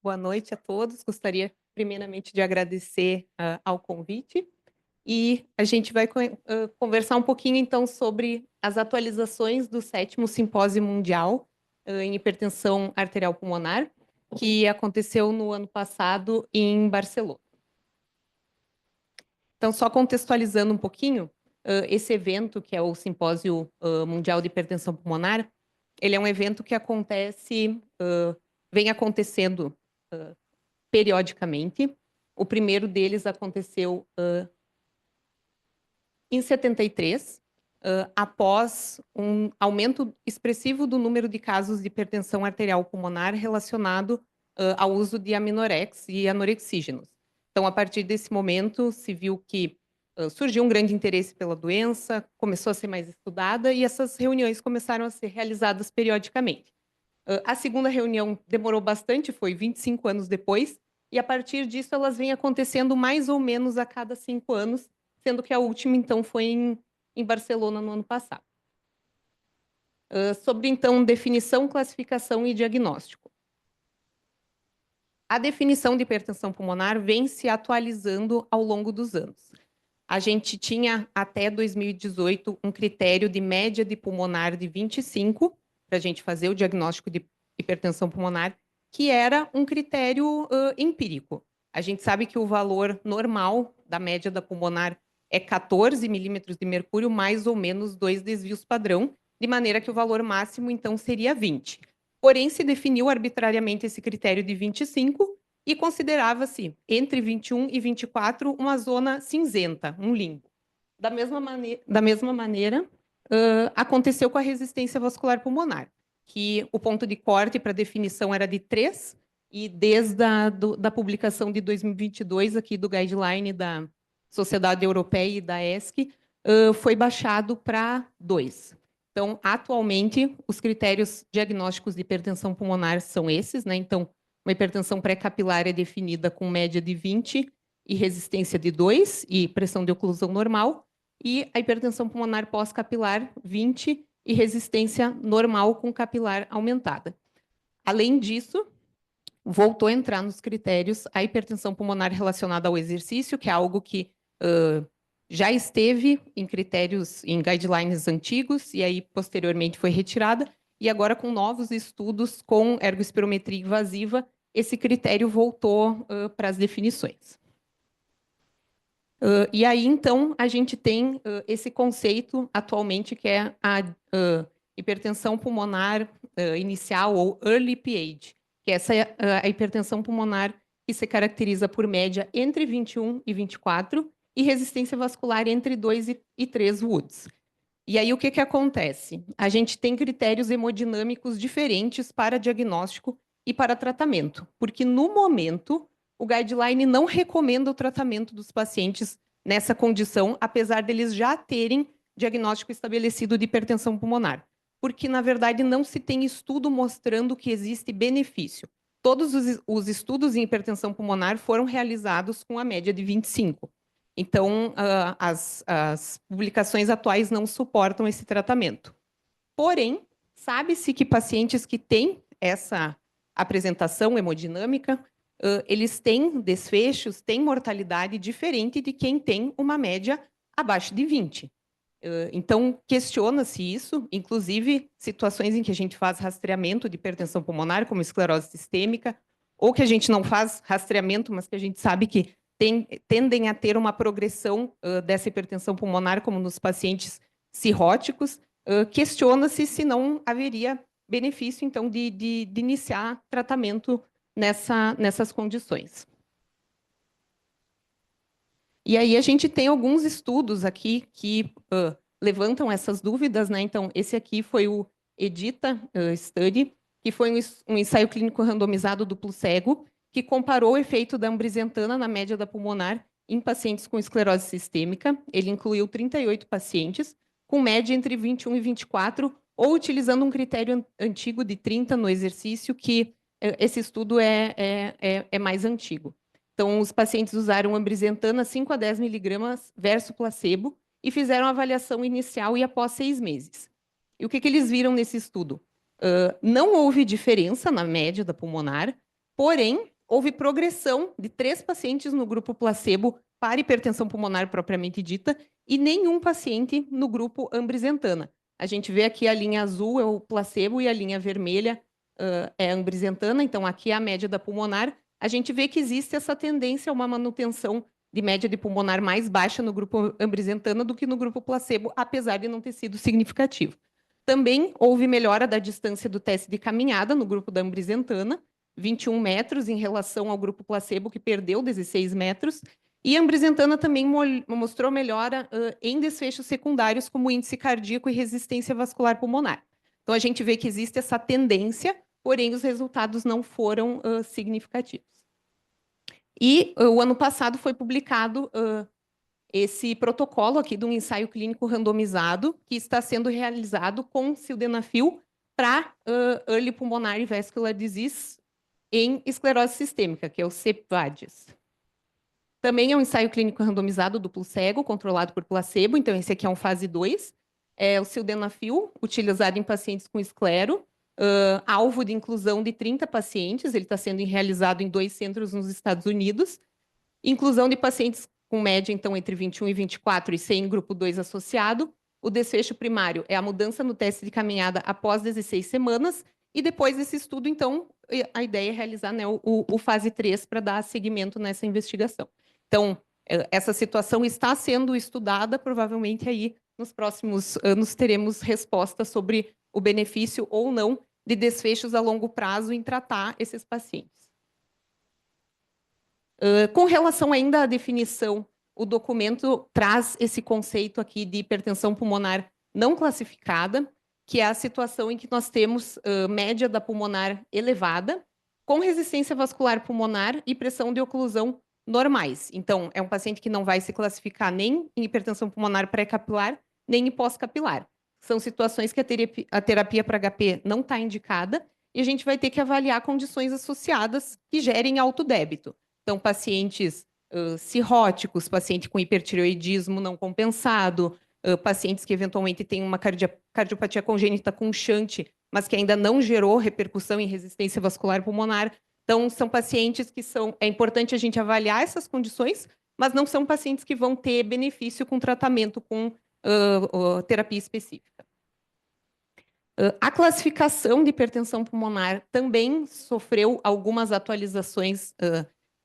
Boa noite a todos. Gostaria, primeiramente, de agradecer ao convite. E a gente vai conversar um pouquinho, então, sobre as atualizações do 7º Simpósio Mundial em Hipertensão Arterial Pulmonar, que aconteceu no ano passado em Barcelona. Então, só contextualizando um pouquinho, esse evento, que é o Simpósio Mundial de Hipertensão Pulmonar, ele é um evento que vem acontecendo periodicamente. O primeiro deles aconteceu em 73, após um aumento expressivo do número de casos de hipertensão arterial pulmonar relacionado ao uso de aminorex e anorexígenos. Então, a partir desse momento, se viu que surgiu um grande interesse pela doença, começou a ser mais estudada e essas reuniões começaram a ser realizadas periodicamente. A segunda reunião demorou bastante, foi 25 anos depois, e a partir disso elas vêm acontecendo mais ou menos a cada 5 anos, sendo que a última, então, foi em Barcelona no ano passado. Sobre, então, definição, classificação e diagnóstico. A definição de hipertensão pulmonar vem se atualizando ao longo dos anos. A gente tinha, até 2018, um critério de média de pulmonar de 25, para a gente fazer o diagnóstico de hipertensão pulmonar, que era um critério empírico. A gente sabe que o valor normal da média da pulmonar é 14 milímetros de mercúrio, mais ou menos 2 desvios padrão, de maneira que o valor máximo, então, seria 20. Porém, se definiu arbitrariamente esse critério de 25 e considerava-se, entre 21 e 24, uma zona cinzenta, um limbo. Da mesma maneira, aconteceu com a resistência vascular pulmonar, que o ponto de corte para definição era de 3, e desde da publicação de 2022, aqui do guideline da Sociedade Europeia e da ESC, foi baixado para 2. Então, atualmente, os critérios diagnósticos de hipertensão pulmonar são esses, né? Então, uma hipertensão pré-capilar é definida com média de 20 e resistência de 2 e pressão de oclusão normal, e a hipertensão pulmonar pós-capilar, 20 e resistência normal com capilar aumentada. Além disso, voltou a entrar nos critérios a hipertensão pulmonar relacionada ao exercício, que é algo que já esteve em critérios, em guidelines antigos, e aí posteriormente foi retirada, e agora com novos estudos com ergospirometria invasiva, esse critério voltou para as definições. E aí, então, a gente tem esse conceito atualmente, que é a hipertensão pulmonar inicial, ou early PH, que essa é a hipertensão pulmonar que se caracteriza por média entre 21 e 24 e resistência vascular entre 2 e 3 Woods. E aí, o que acontece? A gente tem critérios hemodinâmicos diferentes para diagnóstico e para tratamento, porque, no momento, o guideline não recomenda o tratamento dos pacientes nessa condição, apesar deles já terem diagnóstico estabelecido de hipertensão pulmonar, porque, na verdade, não se tem estudo mostrando que existe benefício. Todos os estudos em hipertensão pulmonar foram realizados com a média de 25. Então, as publicações atuais não suportam esse tratamento. Porém, sabe-se que pacientes que têm essa apresentação hemodinâmica, eles têm desfechos, têm mortalidade diferente de quem tem uma média abaixo de 20. Então, questiona-se isso, inclusive situações em que a gente faz rastreamento de hipertensão pulmonar, como esclerose sistêmica, ou que a gente não faz rastreamento, mas que a gente sabe que tendem a ter uma progressão dessa hipertensão pulmonar, como nos pacientes cirróticos. Questiona-se se não haveria benefício, então, de iniciar tratamento nessas condições. E aí a gente tem alguns estudos aqui que levantam essas dúvidas, né? Então, esse aqui foi o EDITA Study, que foi um ensaio clínico randomizado duplo cego, que comparou o efeito da ambrisentana na média da pulmonar em pacientes com esclerose sistêmica. Ele incluiu 38 pacientes, com média entre 21 e 24, ou utilizando um critério antigo de 30 no exercício, que esse estudo é mais antigo. Então, os pacientes usaram ambrisentana 5 a 10 miligramas versus placebo e fizeram a avaliação inicial e após 6 meses. E o que eles viram nesse estudo? Não houve diferença na média da pulmonar, porém, houve progressão de 3 pacientes no grupo placebo para hipertensão pulmonar propriamente dita e nenhum paciente no grupo ambrisentina. A gente vê aqui a linha azul é o placebo e a linha vermelha é a ambrisentina, então aqui é a média da pulmonar. A gente vê que existe essa tendência a uma manutenção de média de pulmonar mais baixa no grupo ambrisentina do que no grupo placebo, apesar de não ter sido significativo. Também houve melhora da distância do teste de caminhada no grupo da ambrisentina, 21 metros em relação ao grupo placebo, que perdeu 16 metros, e a ambrisentina também mostrou melhora em desfechos secundários, como índice cardíaco e resistência vascular pulmonar. Então, a gente vê que existe essa tendência, porém, os resultados não foram significativos. E o ano passado foi publicado esse protocolo aqui de um ensaio clínico randomizado que está sendo realizado com sildenafil para Early Pulmonary Vascular Disease em esclerose sistêmica, que é o CEPVADIS. Também é um ensaio clínico randomizado duplo cego, controlado por placebo, então esse aqui é um fase 2. É o sildenafil, utilizado em pacientes com esclero, alvo de inclusão de 30 pacientes, ele está sendo realizado em 2 centros nos Estados Unidos. Inclusão de pacientes com média, então, entre 21 e 24 e sem grupo 2 associado. O desfecho primário é a mudança no teste de caminhada após 16 semanas. E depois desse estudo, então, a ideia é realizar, né, o fase 3 para dar seguimento nessa investigação. Então, essa situação está sendo estudada, provavelmente aí nos próximos anos teremos respostas sobre o benefício ou não de desfechos a longo prazo em tratar esses pacientes. Com relação ainda à definição, o documento traz esse conceito aqui de hipertensão pulmonar não classificada, que é a situação em que nós temos média da pulmonar elevada, com resistência vascular pulmonar e pressão de oclusão normais. Então, é um paciente que não vai se classificar nem em hipertensão pulmonar pré-capilar, nem em pós-capilar. São situações que a terapia para HP não está indicada e a gente vai ter que avaliar condições associadas que gerem autodébito. Então, pacientes cirróticos, paciente com hipertireoidismo não compensado, pacientes que eventualmente têm uma cardiopatia congênita com shunt, mas que ainda não gerou repercussão em resistência vascular pulmonar. Então, são pacientes que é importante a gente avaliar essas condições, mas não são pacientes que vão ter benefício com tratamento com terapia específica. A classificação de hipertensão pulmonar também sofreu algumas atualizações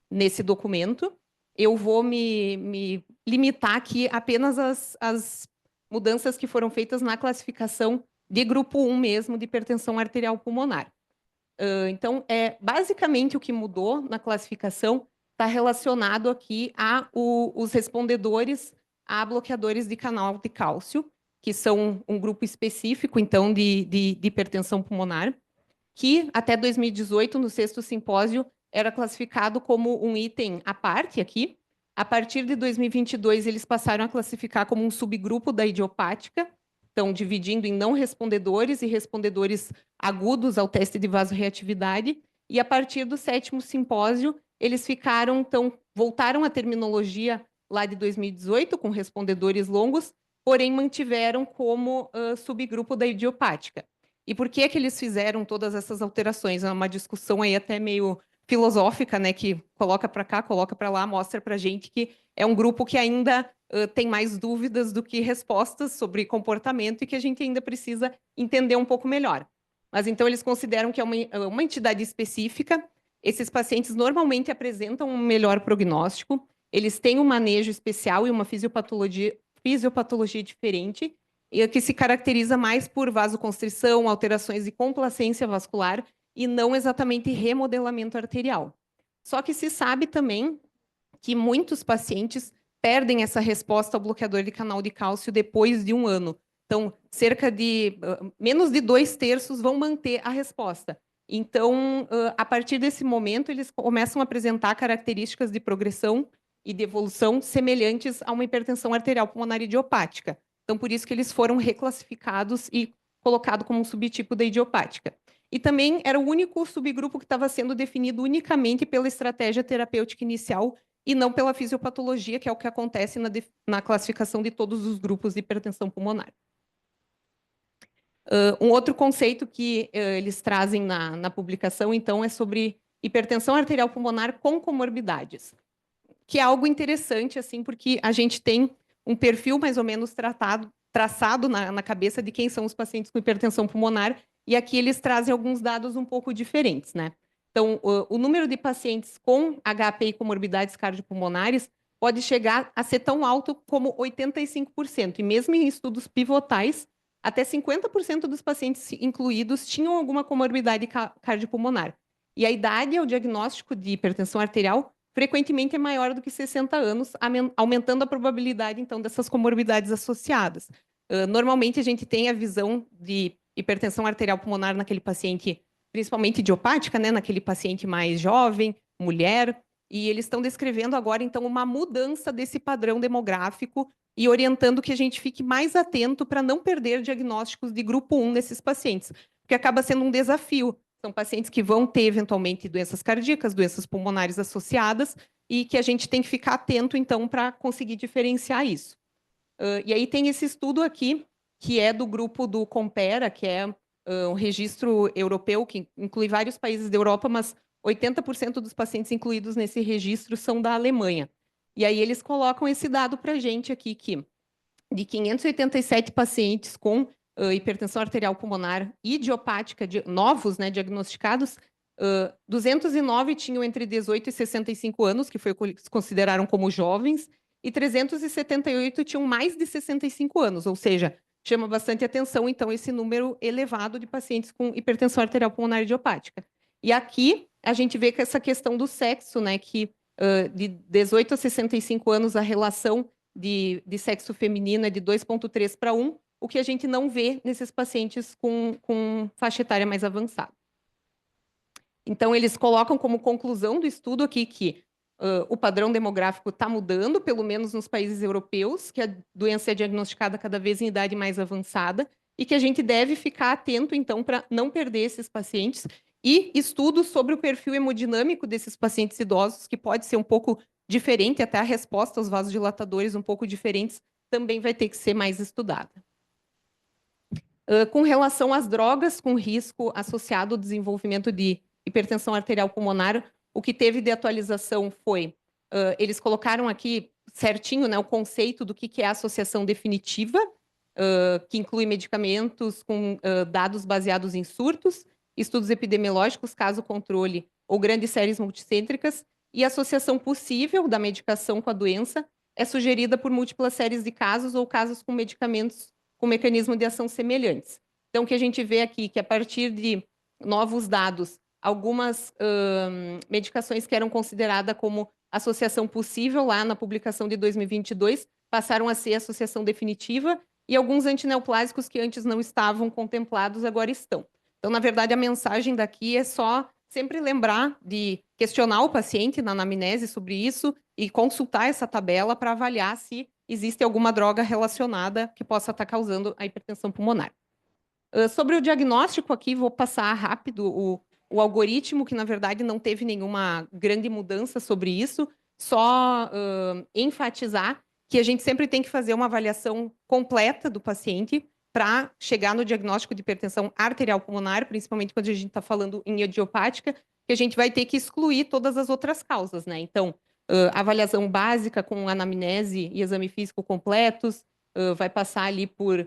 nesse documento. Eu vou me limitar aqui apenas às mudanças que foram feitas na classificação de grupo 1 mesmo, de hipertensão arterial pulmonar. Então, basicamente o que mudou na classificação está relacionado aqui os respondedores a bloqueadores de canal de cálcio, que são um grupo específico, então, de hipertensão pulmonar, que até 2018, no 6º simpósio, era classificado como um item à parte aqui. A partir de 2022, eles passaram a classificar como um subgrupo da idiopática, então, dividindo em não respondedores e respondedores agudos ao teste de vasorreatividade. E a partir do 7º simpósio, eles voltaram à terminologia lá de 2018, com respondedores longos, porém mantiveram como subgrupo da idiopática. E por que eles fizeram todas essas alterações? É uma discussão aí até meio filosófica, né, que coloca para cá, coloca para lá, mostra para a gente que é um grupo que ainda tem mais dúvidas do que respostas sobre comportamento e que a gente ainda precisa entender um pouco melhor. Mas então eles consideram que é uma entidade específica. Esses pacientes normalmente apresentam um melhor prognóstico, eles têm um manejo especial e uma fisiopatologia diferente, e que se caracteriza mais por vasoconstrição, alterações de complacência vascular e não exatamente remodelamento arterial. Só que se sabe também que muitos pacientes perdem essa resposta ao bloqueador de canal de cálcio depois de 1 ano. Então, cerca de menos de 2/3 vão manter a resposta. Então, a partir desse momento, eles começam a apresentar características de progressão e de evolução semelhantes a uma hipertensão arterial pulmonar idiopática. Então, por isso que eles foram reclassificados e colocados como um subtipo da idiopática. E também era o único subgrupo que estava sendo definido unicamente pela estratégia terapêutica inicial e não pela fisiopatologia, que é o que acontece na classificação de todos os grupos de hipertensão pulmonar. Um outro conceito que eles trazem na publicação, então, é sobre hipertensão arterial pulmonar com comorbidades, que é algo interessante, assim, porque a gente tem um perfil mais ou menos traçado na cabeça de quem são os pacientes com hipertensão pulmonar, e aqui eles trazem alguns dados um pouco diferentes, né? Então, o número de pacientes com HP e comorbidades cardiopulmonares pode chegar a ser tão alto como 85%, e mesmo em estudos pivotais, até 50% dos pacientes incluídos tinham alguma comorbidade cardiopulmonar. E a idade ao diagnóstico de hipertensão arterial frequentemente é maior do que 60 anos, aumentando a probabilidade, então, dessas comorbidades associadas. Normalmente, a gente tem a visão de hipertensão arterial pulmonar naquele paciente, principalmente idiopática, né, naquele paciente mais jovem, mulher, e eles estão descrevendo agora, então, uma mudança desse padrão demográfico e orientando que a gente fique mais atento para não perder diagnósticos de grupo 1 nesses pacientes, porque acaba sendo um desafio. São pacientes que vão ter, eventualmente, doenças cardíacas, doenças pulmonares associadas, e que a gente tem que ficar atento, então, para conseguir diferenciar isso. E aí tem esse estudo aqui, que é do grupo do Compera, que é um registro europeu, que inclui vários países da Europa, mas 80% dos pacientes incluídos nesse registro são da Alemanha. E aí eles colocam esse dado para a gente aqui, que de 587 pacientes com hipertensão arterial pulmonar idiopática, novos, né, diagnosticados, 209 tinham entre 18 e 65 anos, que foi o que eles consideraram como jovens, e 378 tinham mais de 65 anos, ou seja, chama bastante atenção, então, esse número elevado de pacientes com hipertensão arterial pulmonar idiopática. E aqui, a gente vê que essa questão do sexo, né, que de 18 a 65 anos, a relação de sexo feminino é de 2,3 para 1, o que a gente não vê nesses pacientes com faixa etária mais avançada. Então, eles colocam como conclusão do estudo aqui que o padrão demográfico está mudando, pelo menos nos países europeus, que a doença é diagnosticada cada vez em idade mais avançada, e que a gente deve ficar atento, então, para não perder esses pacientes. E estudos sobre o perfil hemodinâmico desses pacientes idosos, que pode ser um pouco diferente, até a resposta aos vasodilatadores um pouco diferentes, também vai ter que ser mais estudada. Com relação às drogas com risco associado ao desenvolvimento de hipertensão arterial pulmonar, o que teve de atualização foi, eles colocaram aqui certinho, né, o conceito do que é a associação definitiva, que inclui medicamentos com dados baseados em surtos, estudos epidemiológicos, caso controle ou grandes séries multicêntricas, e a associação possível da medicação com a doença é sugerida por múltiplas séries de casos ou casos com medicamentos com mecanismo de ação semelhantes. Então, o que a gente vê aqui, que a partir de novos dados, algumas medicações que eram consideradas como associação possível lá na publicação de 2022 passaram a ser associação definitiva, e alguns antineoplásicos que antes não estavam contemplados agora estão. Então, na verdade, a mensagem daqui é só sempre lembrar de questionar o paciente na anamnese sobre isso e consultar essa tabela para avaliar se existe alguma droga relacionada que possa estar causando a hipertensão pulmonar. Sobre o diagnóstico aqui, vou passar rápido o algoritmo, que na verdade não teve nenhuma grande mudança sobre isso, só enfatizar que a gente sempre tem que fazer uma avaliação completa do paciente para chegar no diagnóstico de hipertensão arterial pulmonar, principalmente quando a gente está falando em idiopática, que a gente vai ter que excluir todas as outras causas, né? Então, avaliação básica com anamnese e exame físico completos, vai passar ali por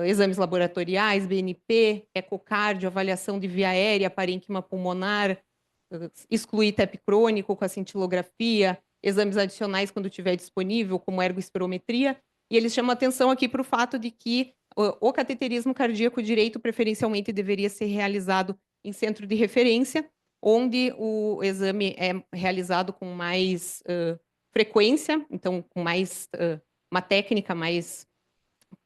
exames laboratoriais, BNP, ecocardio, avaliação de via aérea, parênquima pulmonar, excluir TEP crônico com a cintilografia, exames adicionais quando tiver disponível, como ergospirometria, e eles chamam atenção aqui para o fato de que o cateterismo cardíaco direito preferencialmente deveria ser realizado em centro de referência, onde o exame é realizado com mais frequência, então com mais uma técnica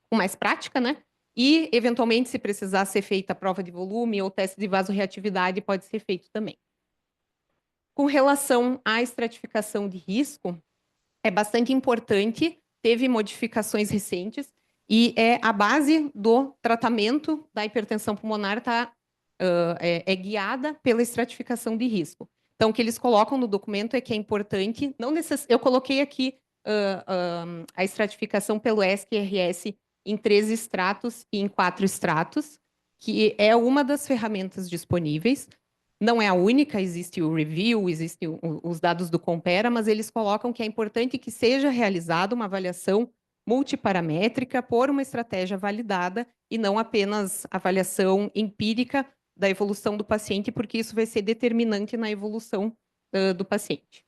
com mais prática, né? E, eventualmente, se precisar ser feita a prova de volume ou teste de vasorreatividade, pode ser feito também. Com relação à estratificação de risco, é bastante importante, teve modificações recentes, e a base do tratamento da hipertensão pulmonar é guiada pela estratificação de risco. Então, o que eles colocam no documento é que é importante, eu coloquei aqui a estratificação pelo ESC-RS em 3 estratos e em 4 estratos, que é uma das ferramentas disponíveis. Não é a única, existe o review, existem os dados do Compera, mas eles colocam que é importante que seja realizada uma avaliação multiparamétrica por uma estratégia validada e não apenas avaliação empírica da evolução do paciente, porque isso vai ser determinante na evolução do paciente.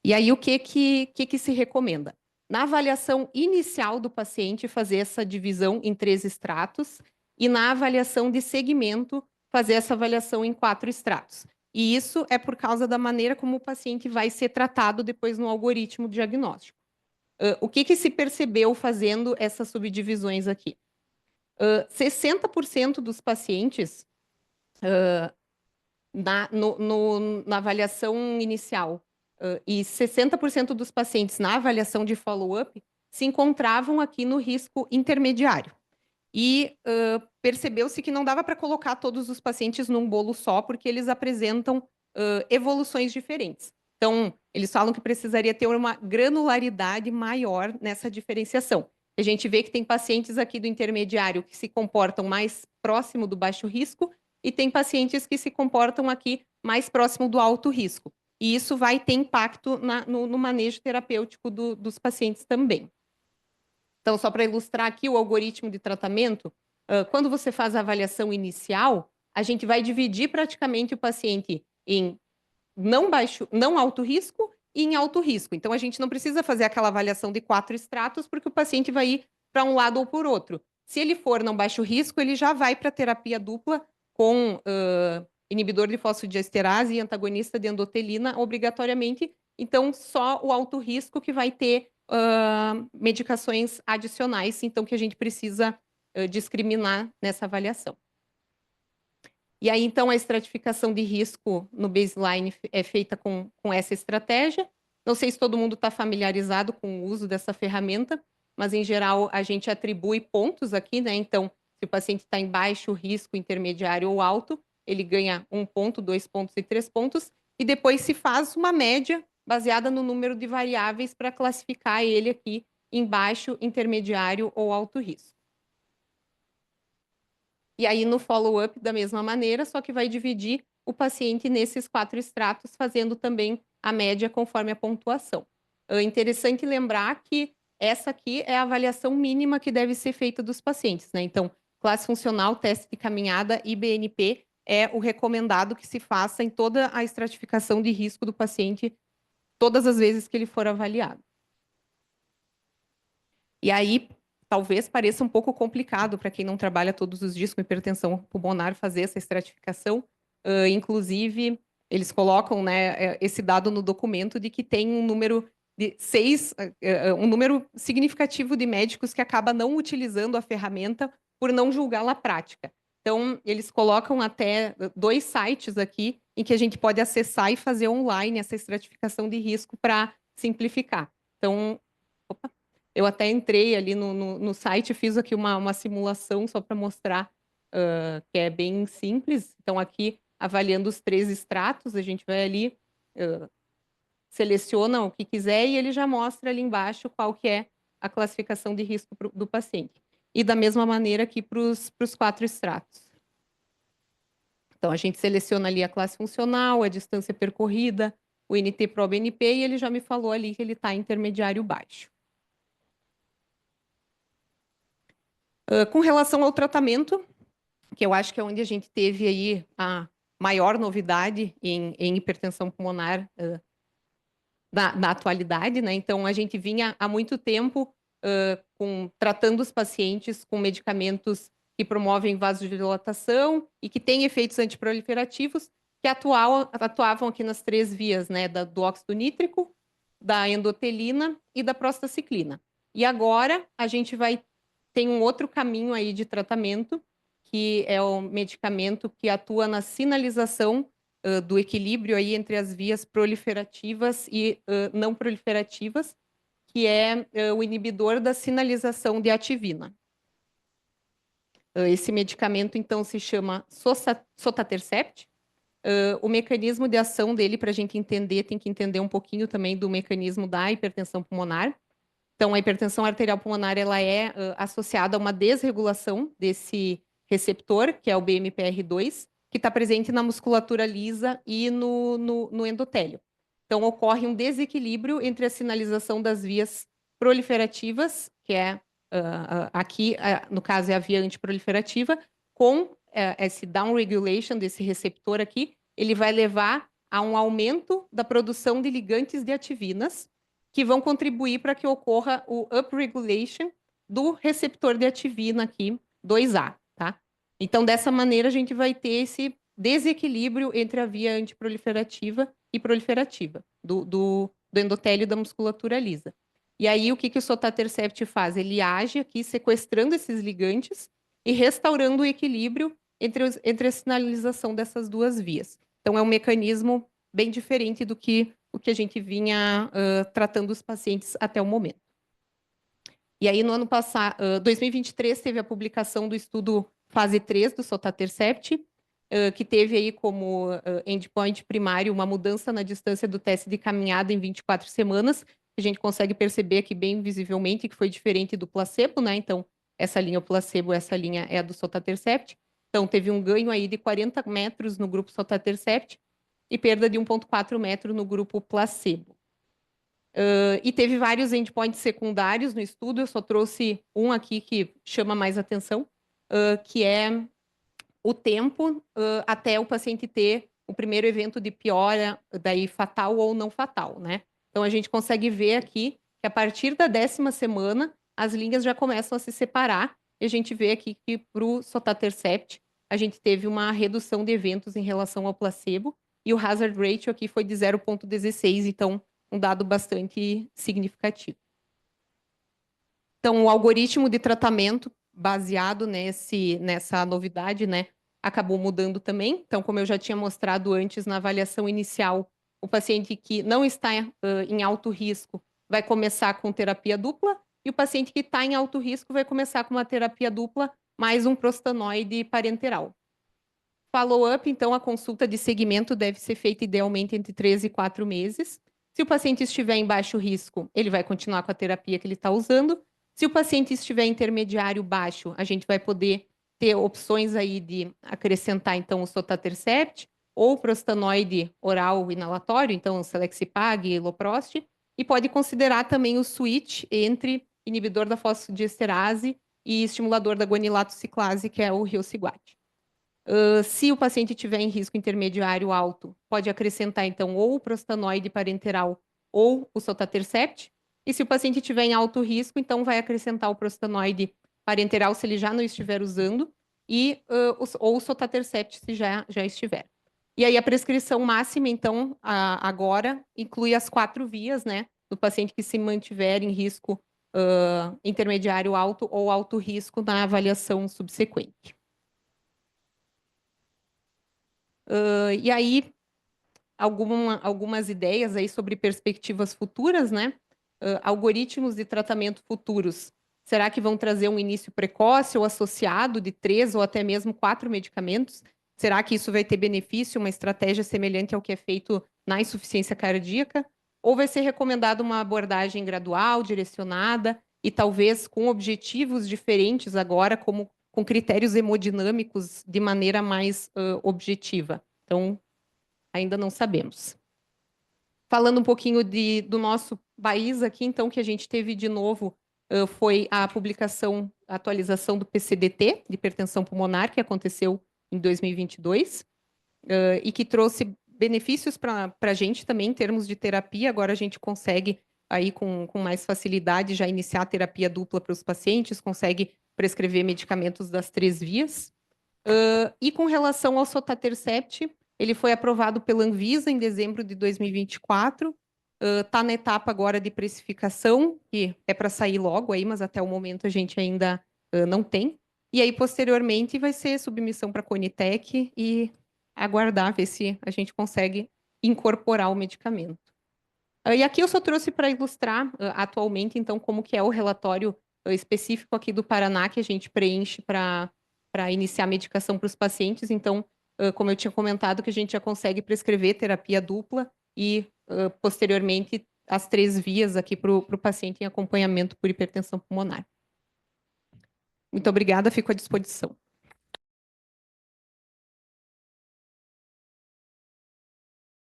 E aí, o que se recomenda? Na avaliação inicial do paciente, fazer essa divisão em 3 estratos, e na avaliação de segmento, fazer essa avaliação em 4 estratos. E isso é por causa da maneira como o paciente vai ser tratado depois no algoritmo diagnóstico. O que se percebeu fazendo essas subdivisões aqui? 60% dos pacientes, na avaliação inicial, e 60% dos pacientes na avaliação de follow-up se encontravam aqui no risco intermediário. E percebeu-se que não dava para colocar todos os pacientes num bolo só, porque eles apresentam evoluções diferentes. Então, eles falam que precisaria ter uma granularidade maior nessa diferenciação. A gente vê que tem pacientes aqui do intermediário que se comportam mais próximo do baixo risco e tem pacientes que se comportam aqui mais próximo do alto risco. E isso vai ter impacto no manejo terapêutico dos pacientes também. Então, só para ilustrar aqui o algoritmo de tratamento, quando você faz a avaliação inicial, a gente vai dividir praticamente o paciente em não alto risco e em alto risco. Então, a gente não precisa fazer aquela avaliação de 4 estratos, porque o paciente vai ir para um lado ou por outro. Se ele for não baixo risco, ele já vai para terapia dupla com inibidor de fosfodiesterase e antagonista de endotelina, obrigatoriamente. Então, só o alto risco que vai ter medicações adicionais, então, que a gente precisa discriminar nessa avaliação. E aí, então, a estratificação de risco no baseline é feita com essa estratégia. Não sei se todo mundo está familiarizado com o uso dessa ferramenta, mas, em geral, a gente atribui pontos aqui, né? Então, se o paciente está em baixo risco, intermediário ou alto, ele ganha 1 ponto, 2 pontos e 3 pontos, e depois se faz uma média baseada no número de variáveis para classificar ele aqui em baixo, intermediário ou alto risco. E aí, no follow-up, da mesma maneira, só que vai dividir o paciente nesses 4 estratos, fazendo também a média conforme a pontuação. É interessante lembrar que essa aqui é a avaliação mínima que deve ser feita dos pacientes, né? Então, classe funcional, teste de caminhada e BNP é o recomendado que se faça em toda a estratificação de risco do paciente, todas as vezes que ele for avaliado. E aí, talvez pareça um pouco complicado para quem não trabalha todos os dias com hipertensão pulmonar fazer essa estratificação. Inclusive, eles colocam, né, esse dado no documento de que tem um número de 6, um número significativo de médicos que acaba não utilizando a ferramenta por não julgá-la prática. Então, eles colocam até 2 sites aqui em que a gente pode acessar e fazer online essa estratificação de risco para simplificar. Então, eu até entrei ali no site, fiz aqui uma simulação só para mostrar que é bem simples. Então, aqui, avaliando os 3 estratos, a gente vai ali, seleciona o que quiser e ele já mostra ali embaixo qual que é a classificação de risco do paciente. E da mesma maneira aqui para os 4 estratos. Então, a gente seleciona ali a classe funcional, a distância percorrida, o NT-proBNP, e ele já me falou ali que ele está intermediário baixo. Com relação ao tratamento, que eu acho que é onde a gente teve aí a maior novidade em hipertensão pulmonar na atualidade, né? Então, a gente vinha há muito tempo tratando os pacientes com medicamentos que promovem vasodilatação e que têm efeitos antiproliferativos, que atuavam aqui nas 3 vias, né? Do óxido nítrico, da endotelina e da prostaciclina. E agora, a gente tem um outro caminho aí de tratamento, que é o medicamento que atua na sinalização do equilíbrio aí entre as vias proliferativas e não proliferativas, que é o inibidor da sinalização de ativina. Esse medicamento, então, se chama sotatercept. O mecanismo de ação dele, para a gente entender, tem que entender um pouquinho também do mecanismo da hipertensão pulmonar. Então, a hipertensão arterial pulmonar ela é associada a uma desregulação desse receptor, que é o BMPR2, que está presente na musculatura lisa e no endotélio. Então, ocorre um desequilíbrio entre a sinalização das vias proliferativas, que é aqui, no caso, é a via antiproliferativa, com esse downregulation desse receptor aqui, ele vai levar a um aumento da produção de ligantes de ativinas, que vão contribuir para que ocorra o upregulation do receptor de ativina aqui, 2A, tá? Então, dessa maneira, a gente vai ter esse desequilíbrio entre a via antiproliferativa e proliferativa do endotélio da musculatura lisa. E aí, o que o sotatercept faz? Ele age aqui sequestrando esses ligantes e restaurando o equilíbrio entre a sinalização dessas duas vias. Então, é um mecanismo bem diferente do que o que a gente vinha tratando os pacientes até o momento. E aí, no ano passado, 2023, teve a publicação do estudo fase 3 do sotatercept, que teve aí como endpoint primário uma mudança na distância do teste de caminhada em 24 semanas. A gente consegue perceber aqui bem visivelmente que foi diferente do placebo, né? Então, essa linha é o placebo, essa linha é a do sotatercept. Então, teve um ganho aí de 40 metros no grupo sotatercept e perda de 1,4 metro no grupo placebo. E teve vários endpoints secundários no estudo, eu só trouxe um aqui que chama mais atenção, que é o tempo até o paciente ter o primeiro evento de piora, daí fatal ou não fatal, né? Então, a gente consegue ver aqui que a partir da 10ª semana, as linhas já começam a se separar, e a gente vê aqui que para o sotatercept, a gente teve uma redução de eventos em relação ao placebo, e o hazard ratio aqui foi de 0,16, então, um dado bastante significativo. Então, o algoritmo de tratamento baseado nessa novidade, né, acabou mudando também. Então, como eu já tinha mostrado antes na avaliação inicial, o paciente que não está em alto risco vai começar com terapia dupla, e o paciente que está em alto risco vai começar com uma terapia dupla mais um prostanoide parenteral. Follow-up, então, a consulta de segmento deve ser feita idealmente entre 3 e 4 meses. Se o paciente estiver em baixo risco, ele vai continuar com a terapia que ele está usando. Se o paciente estiver intermediário baixo, a gente vai poder ter opções aí de acrescentar, então, o sotatercept ou prostanoide oral inalatório, então, selexipag e loprost, e pode considerar também o switch entre inibidor da fosfodiesterase e estimulador da guanilato ciclase, que é o Rilsiguat. Se o paciente tiver em risco intermediário alto, pode acrescentar, então, ou o prostanoide parenteral ou o sotatercept. E se o paciente tiver em alto risco, então, vai acrescentar o prostanoide parenteral se ele já não estiver usando, ou o sotatercept se já estiver. E aí, a prescrição máxima, então, agora, inclui as 4 vias, né, do paciente que se mantiver em risco intermediário alto ou alto risco na avaliação subsequente. E aí, algumas ideias aí sobre perspectivas futuras, né? Algoritmos de tratamento futuros. Será que vão trazer um início precoce ou associado de 3 ou até mesmo 4 medicamentos? Será que isso vai ter benefício, uma estratégia semelhante ao que é feito na insuficiência cardíaca? Ou vai ser recomendada uma abordagem gradual, direcionada e talvez com objetivos diferentes agora, como com critérios hemodinâmicos de maneira mais objetiva? Então, ainda não sabemos. Falando um pouquinho do nosso país aqui, então, que a gente teve de novo foi a publicação, a atualização do PCDT, de hipertensão pulmonar, que aconteceu em 2022, e que trouxe benefícios para a gente também, em termos de terapia. Agora a gente consegue, aí com mais facilidade, já iniciar a terapia dupla para os pacientes, consegue prescrever medicamentos das 3 vias. E com relação ao sotatercept, ele foi aprovado pela Anvisa em dezembro de 2024, está na etapa agora de precificação, que é para sair logo aí, mas até o momento a gente ainda não tem. E aí, posteriormente, vai ser submissão para a Conitec e aguardar, ver se a gente consegue incorporar o medicamento. E aqui eu só trouxe para ilustrar atualmente, então, como que é o relatório específico aqui do Paraná, que a gente preenche para iniciar a medicação para os pacientes. Então, como eu tinha comentado, que a gente já consegue prescrever terapia dupla e, posteriormente, as 3 vias aqui para o paciente em acompanhamento por hipertensão pulmonar. Muito obrigada, fico à disposição.